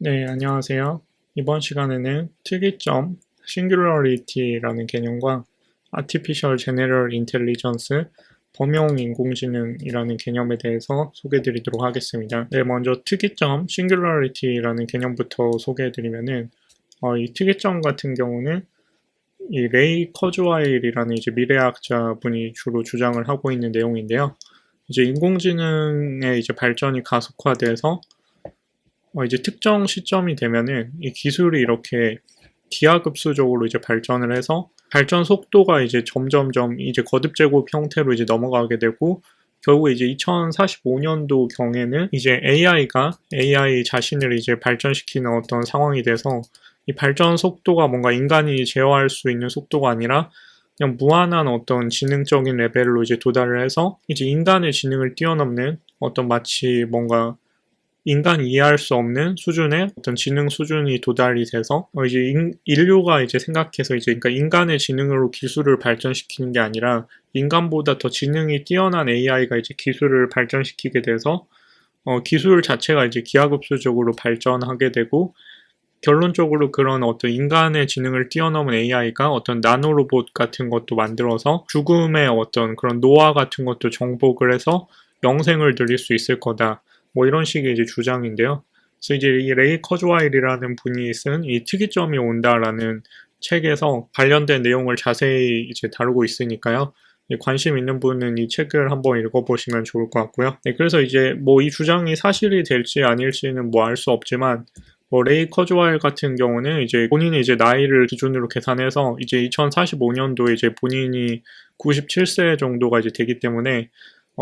네, 안녕하세요. 이번 시간에는 특이점, Singularity라는 개념과 Artificial General Intelligence, 범용 인공지능이라는 개념에 대해서 소개해드리도록 하겠습니다. 네, 먼저 특이점, Singularity라는 개념부터 소개해드리면은 이 특이점 같은 경우는 이 레이 커즈와일이라는 이제 미래학자 분이 주로 주장을 하고 있는 내용인데요. 이제 인공지능의 이제 발전이 가속화돼서 이제 특정 시점이 되면은 이 기술이 이렇게 기하급수적으로 이제 발전을 해서 발전 속도가 이제 점점점 이제 거듭제곱 형태로 이제 넘어가게 되고 결국에 이제 2045년도 경에는 이제 AI가 AI 자신을 이제 발전시키는 어떤 상황이 돼서 이 발전 속도가 뭔가 인간이 제어할 수 있는 속도가 아니라 그냥 무한한 어떤 지능적인 레벨로 이제 도달을 해서 이제 인간의 지능을 뛰어넘는 어떤 마치 뭔가 인간이 이해할 수 없는 수준의 어떤 지능 수준이 도달이 돼서 이제 인류가 이제 생각해서 이제 그러니까 인간의 지능으로 기술을 발전시키는 게 아니라 인간보다 더 지능이 뛰어난 AI가 이제 기술을 발전시키게 돼서 기술 자체가 이제 기하급수적으로 발전하게 되고 결론적으로 그런 어떤 인간의 지능을 뛰어넘은 AI가 어떤 나노로봇 같은 것도 만들어서 죽음의 어떤 그런 노화 같은 것도 정복을 해서 영생을 누릴 수 있을 거다. 뭐 이런 식의 이제 주장인데요. 그래서 이제 이 레이 커즈와일이라는 분이 쓴 이 특이점이 온다라는 책에서 관련된 내용을 자세히 이제 다루고 있으니까요. 관심 있는 분은 이 책을 한번 읽어보시면 좋을 것 같고요. 네, 그래서 이제 뭐 이 주장이 사실이 될지 아닐지는 뭐 알 수 없지만 뭐 레이 커즈와일 같은 경우는 이제 본인이 이제 나이를 기준으로 계산해서 이제 2045년도에 이제 본인이 97세 정도가 이제 되기 때문에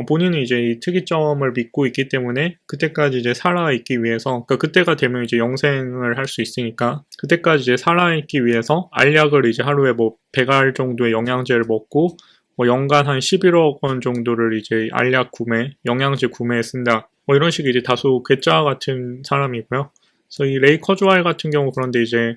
본인이 이제 이 특이점을 믿고 있기 때문에 그때까지 이제 살아있기 위해서, 그러니까 그때가 되면 이제 영생을 할 수 있으니까 그때까지 이제 살아있기 위해서 알약을 이제 하루에 뭐 100알 정도의 영양제를 먹고 뭐 연간 한 11억 원 정도를 이제 알약 구매, 영양제 구매에 쓴다. 뭐 이런 식의 이제 다소 괴짜 같은 사람이고요. 그래서 이 레이 커즈와일 같은 경우 그런데 이제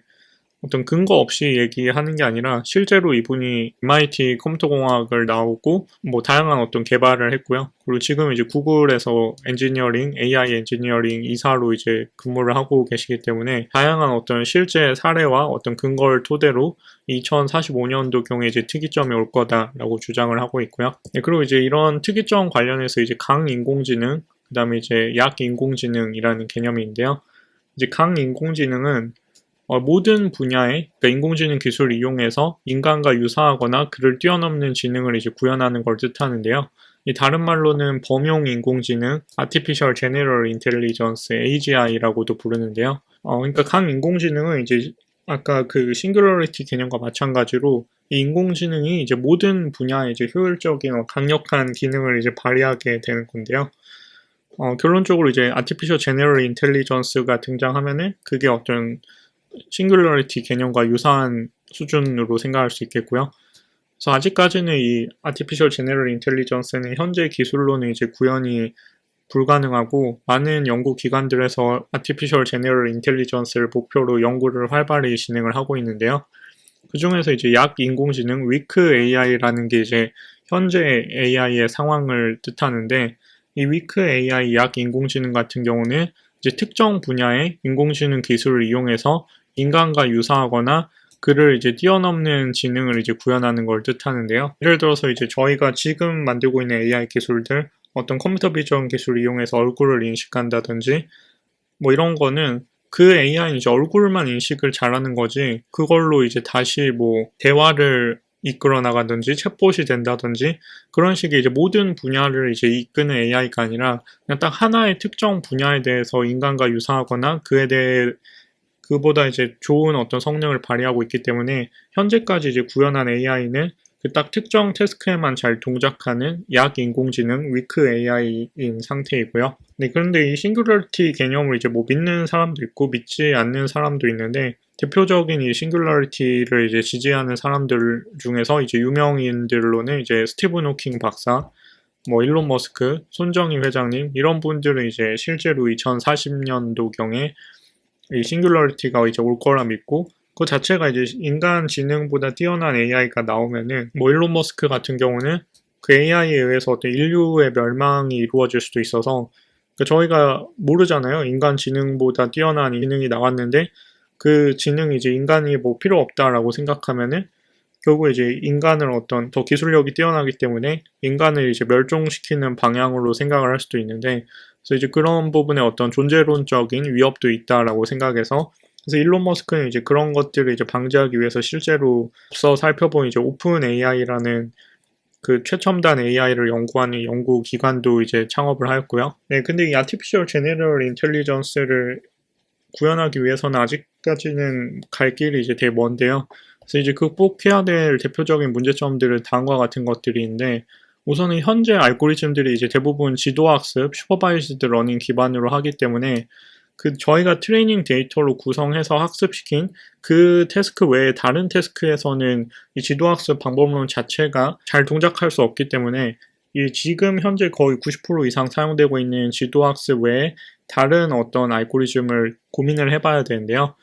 어떤 근거 없이 얘기하는 게 아니라 실제로 이분이 MIT 컴퓨터공학을 나오고 뭐 다양한 어떤 개발을 했고요. 그리고 지금 이제 구글에서 엔지니어링, AI 엔지니어링 이사로 이제 근무를 하고 계시기 때문에 다양한 어떤 실제 사례와 어떤 근거를 토대로 2045년도 경에 이제 특이점이 올 거다라고 주장을 하고 있고요. 네, 그리고 이제 이런 특이점 관련해서 이제 강인공지능, 그 다음에 이제 약인공지능이라는 개념인데요. 이제 강인공지능은 모든 분야의 그러니까 인공지능 기술을 이용해서 인간과 유사하거나 그를 뛰어넘는 지능을 이제 구현하는 걸 뜻하는데요. 이 다른 말로는 범용 인공지능, Artificial General Intelligence, AGI라고도 부르는데요. 그러니까 강인공지능은 이제 아까 그 싱귤러리티 개념과 마찬가지로 이 인공지능이 이제 모든 분야에 이제 효율적인 강력한 기능을 이제 발휘하게 되는 건데요. 결론적으로 이제 Artificial General Intelligence가 등장하면은 그게 어떤 싱귤러리티 개념과 유사한 수준으로 생각할 수 있겠고요. 그래서 아직까지는 이 Artificial General Intelligence는 현재 기술로는 이제 구현이 불가능하고 많은 연구 기관들에서 Artificial General Intelligence를 목표로 연구를 활발히 진행을 하고 있는데요. 그 중에서 이제 약 인공지능 Weak AI라는 게 이제 현재 AI의 상황을 뜻하는데 이 Weak AI 약 인공지능 같은 경우는 이제 특정 분야의 인공지능 기술을 이용해서 인간과 유사하거나 그를 이제 뛰어넘는 지능을 이제 구현하는 걸 뜻하는데요. 예를 들어서 이제 저희가 지금 만들고 있는 AI 기술들, 어떤 컴퓨터 비전 기술을 이용해서 얼굴을 인식한다든지, 뭐 이런 거는 그 AI는 이제 얼굴만 인식을 잘하는 거지, 그걸로 이제 다시 뭐 대화를 이끌어 나가든지 챗봇이 된다든지 그런 식의 이제 모든 분야를 이제 이끄는 AI가 아니라 그냥 딱 하나의 특정 분야에 대해서 인간과 유사하거나 그에 대해 그보다 이제 좋은 어떤 성능을 발휘하고 있기 때문에 현재까지 이제 구현한 AI는 그 딱 특정 태스크에만 잘 동작하는 약 인공지능 위크 AI인 상태이고요. 네, 그런데 이 싱귤러리티 개념을 이제 뭐 믿는 사람도 있고 믿지 않는 사람도 있는데 대표적인 이 싱귤러리티를 이제 지지하는 사람들 중에서 이제 유명인들로는 이제 스티븐 호킹 박사, 뭐 일론 머스크, 손정희 회장님 이런 분들은 이제 실제로 2040년도경에 이 싱귤러리티가 이제 올 거라 믿고 그 자체가 이제 인간 지능보다 뛰어난 AI가 나오면은 뭐 일론 머스크 같은 경우는 그 AI에 의해서 어떤 인류의 멸망이 이루어질 수도 있어서 그러니까 저희가 모르잖아요. 인간 지능보다 뛰어난 지능이 나왔는데 그 지능이 이제 인간이 뭐 필요 없다라고 생각하면은 결국 이제 인간을 어떤 더 기술력이 뛰어나기 때문에 인간을 이제 멸종시키는 방향으로 생각을 할 수도 있는데, 그래서 이제 그런 부분에 어떤 존재론적인 위협도 있다라고 생각해서, 그래서 일론 머스크는 이제 그런 것들을 이제 방지하기 위해서 실제로 앞서 살펴본 이제 오픈 AI라는 그 최첨단 AI를 연구하는 연구 기관도 이제 창업을 하였고요. 네, 근데 이 Artificial General Intelligence를 구현하기 위해서는 아직까지는 갈 길이 이제 되게 먼데요. 그래서 이제 극복해야 될 대표적인 문제점들은 다음과 같은 것들인데, 우선은 현재 알고리즘들이 이제 대부분 지도학습, 슈퍼바이즈드 러닝 기반으로 하기 때문에 그 저희가 트레이닝 데이터로 구성해서 학습시킨 그 태스크 외에 다른 태스크에서는 이 지도학습 방법론 자체가 잘 동작할 수 없기 때문에 이 지금 현재 거의 90% 이상 사용되고 있는 지도학습 외에 다른 어떤 알고리즘을 고민을 해봐야 되는데요.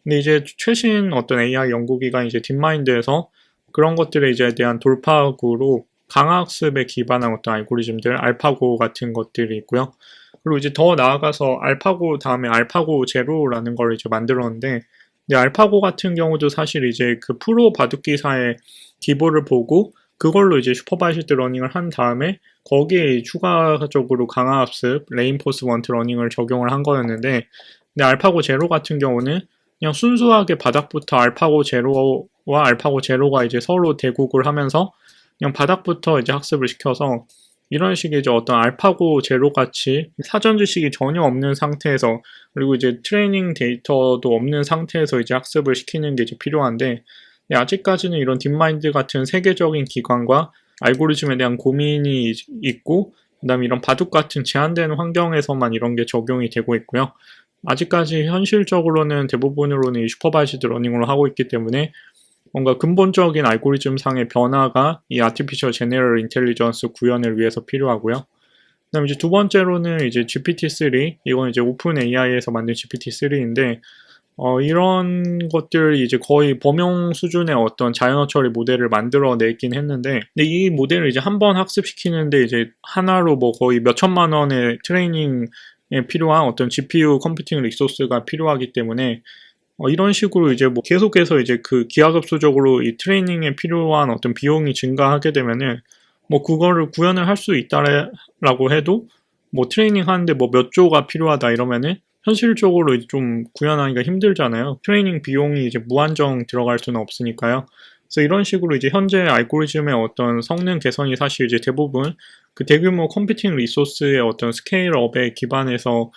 근데 이제 최신 어떤 AI 연구기관 이제 딥마인드에서 그런 것들에 이제 대한 돌파구로 강학습에 기반한 어떤 알고리즘들, 알파고 같은 것들이 있고요. 그리고 이제 더 나아가서 알파고 다음에 알파고 제로라는 걸 이제 만들었는데, 근데 알파고 같은 경우도 사실 이제 그 프로 바둑기사의 기보를 보고 그걸로 이제 슈퍼바이즈드 러닝을 한 다음에 거기에 추가적으로 강화학습, 레인포스먼트 러닝을 적용을 한 거였는데, 근데 알파고 제로 같은 경우는 그냥 순수하게 바닥부터 알파고 제로와 알파고 제로가 이제 서로 대국을 하면서 그냥 바닥부터 이제 학습을 시켜서 이런 식의 이제 어떤 알파고 제로 같이 사전 지식이 전혀 없는 상태에서, 그리고 이제 트레이닝 데이터도 없는 상태에서 이제 학습을 시키는 게 이제 필요한데, 아직까지는 이런 딥마인드 같은 세계적인 기관과 알고리즘에 대한 고민이 있고, 그다음에 이런 바둑 같은 제한된 환경에서만 이런 게 적용이 되고 있고요. 아직까지 현실적으로는 대부분으로는 이 슈퍼바이즈드 러닝으로 하고 있기 때문에 뭔가 근본적인 알고리즘상의 변화가 이 아티피셜 제네럴 인텔리전스 구현을 위해서 필요하고요. 그다음에 이제 두 번째로는 이제 GPT-3, 이건 이제 오픈 AI에서 만든 GPT-3인데 이런 것들 이제 거의 범용 수준의 어떤 자연어 처리 모델을 만들어내긴 했는데, 근데 이 모델을 이제 한 번 학습시키는데 이제 하나로 뭐 거의 몇 천만 원의 트레이닝에 필요한 어떤 GPU 컴퓨팅 리소스가 필요하기 때문에 이런 식으로 이제 뭐 계속해서 이제 그 기하급수적으로 이 트레이닝에 필요한 어떤 비용이 증가하게 되면은 뭐 그거를 구현을 할 수 있다라고 해도 뭐 트레이닝 하는데 뭐 몇 조가 필요하다 이러면은 현실적으로 좀 구현하기가 힘들잖아요. 트레이닝 비용이 이제 무한정 들어갈 수는 없으니까요. 그래서 이런 식으로 이제 현재 알고리즘의 어떤 성능 개선이 사실 이제 대부분 그 대규모 컴퓨팅 리소스의 어떤 스케일업에 기반해서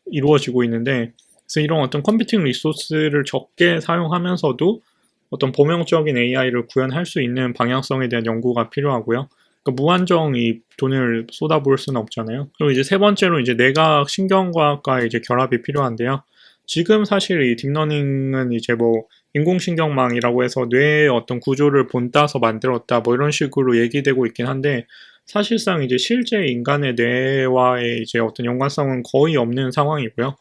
이루어지고 있는데, 그래서 이런 어떤 컴퓨팅 리소스를 적게 사용하면서도 어떤 범용적인 AI를 구현할 수 있는 방향성에 대한 연구가 필요하고요. 그러니까 무한정 이 돈을 쏟아부을 수는 없잖아요. 그리고 이제 세 번째로 이제 뇌과학 신경과학과 이제 결합이 필요한데요. 지금 사실 이 딥러닝은 이제 뭐 인공신경망이라고 해서 뇌의 어떤 구조를 본따서 만들었다 뭐 이런 식으로 얘기되고 있긴 한데, 사실상 이제 실제 인간의 뇌와의 이제 어떤 연관성은 거의 없는 상황이고요.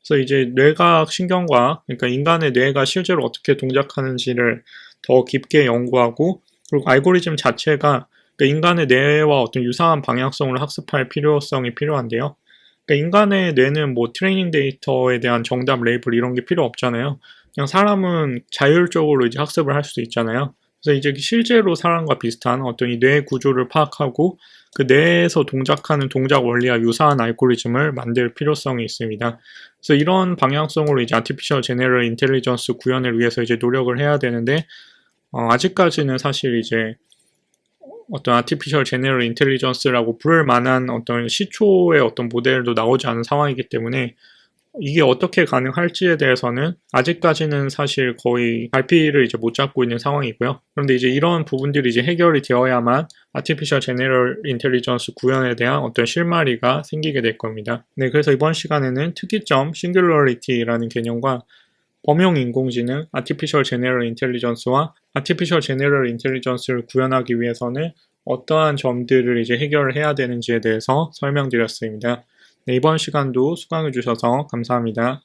그래서 이제 뇌과학 신경과학, 그러니까 인간의 뇌가 실제로 어떻게 동작하는지를 더 깊게 연구하고, 그리고 알고리즘 자체가 그러니까 인간의 뇌와 어떤 유사한 방향성으로 학습할 필요성이 필요한데요. 그러니까 인간의 뇌는 뭐 트레이닝 데이터에 대한 정답 레이블 이런 게 필요 없잖아요. 그냥 사람은 자율적으로 이제 학습을 할 수도 있잖아요. 그래서 이제 실제로 사람과 비슷한 어떤 이 뇌 구조를 파악하고 그 뇌에서 동작하는 동작 원리와 유사한 알고리즘을 만들 필요성이 있습니다. 그래서 이런 방향성으로 이제 아티피셜 제네럴 인텔리전스 구현을 위해서 이제 노력을 해야 되는데, 아직까지는 사실 이제 어떤 아티피셜 제네럴 인텔리전스라고 부를 만한 어떤 시초의 어떤 모델도 나오지 않은 상황이기 때문에 이게 어떻게 가능할지에 대해서는 아직까지는 사실 거의 갈피를 이제 못 잡고 있는 상황이고요. 그런데 이제 이런 부분들이 이제 해결이 되어야만 아티피셜 제네럴 인텔리전스 구현에 대한 어떤 실마리가 생기게 될 겁니다. 네, 그래서 이번 시간에는 특이점 싱귤러리티라는 개념과 범용 인공지능 아티피셜 제네럴 인텔리전스와 아티피셜 제네럴 인텔리전스를 구현하기 위해서는 어떠한 점들을 이제 해결을 해야 되는지에 대해서 설명드렸습니다. 네, 이번 시간도 수강해 주셔서 감사합니다.